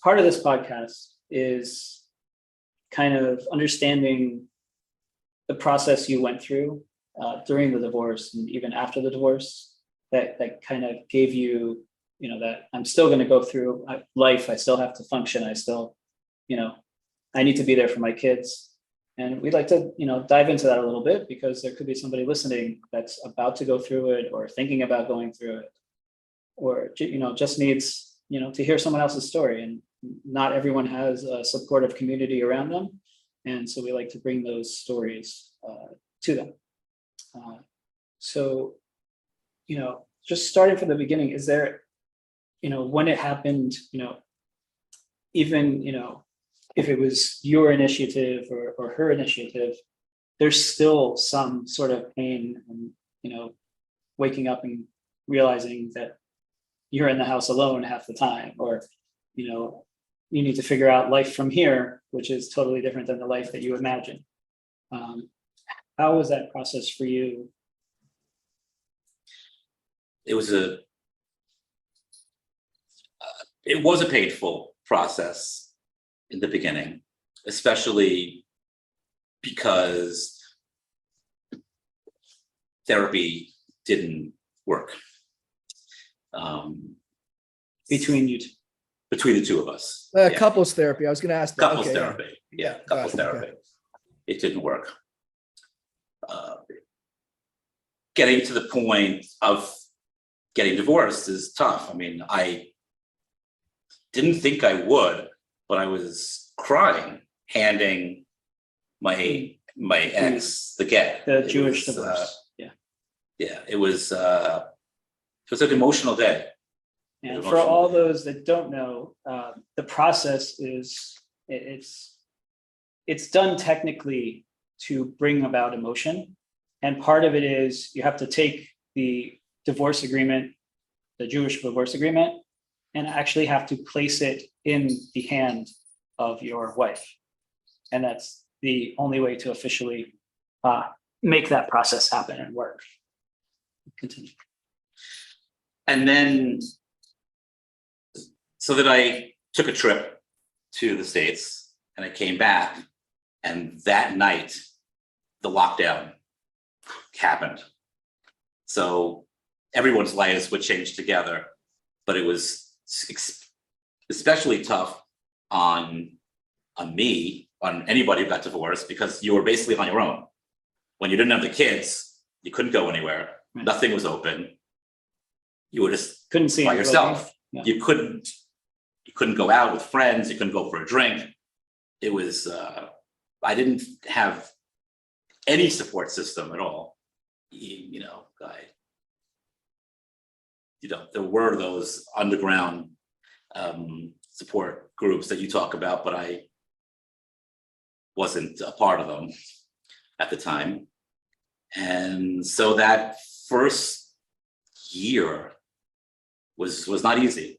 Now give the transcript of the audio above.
part of this podcast is kind of understanding the process you went through during the divorce and even after the divorce that kind of gave you, that I'm still going to go through life. I still have to function. I still, I need to be there for my kids. And we'd like to, dive into that a little bit because there could be somebody listening that's about to go through it or thinking about going through it, or, just needs, to hear someone else's story. And not everyone has a supportive community around them. And so we like to bring those stories to them. So, just starting from the beginning, is there, when it happened, even, if it was your initiative or her initiative, there's still some sort of pain and, waking up and realizing that you're in the house alone half the time, or, you need to figure out life from here, which is totally different than the life that you imagine. How was that process for you? It was a painful process in the beginning, especially because therapy didn't work. Between you two? Between the two of us. Couples therapy. I was going to ask that. Couples therapy. Yeah, couples therapy. Okay. It didn't work. Getting to the point of getting divorced is tough. I mean, I didn't think I would, but I was crying, handing my ex the get. The Jewish divorce. Yeah, it was an emotional day. And for all those that don't know, the process is it's done technically to bring about emotion. And part of it is you have to take the divorce agreement, the Jewish divorce agreement, and actually have to place it in the hand of your wife. And that's the only way to officially make that process happen and work. Continue. And then, so that I took a trip to the States and I came back, and that night, the lockdown happened. So everyone's lives would change together, but it was especially tough on me, on anybody who got divorced, because you were basically on your own. When you didn't have the kids, you couldn't go anywhere. Right. Nothing was open. You were just couldn't see by yourself. Yeah. You couldn't go out with friends. You couldn't go for a drink. It was, I didn't have any support system at all. There were those underground support groups that you talk about, but I wasn't a part of them at the time. And so that first year was not easy.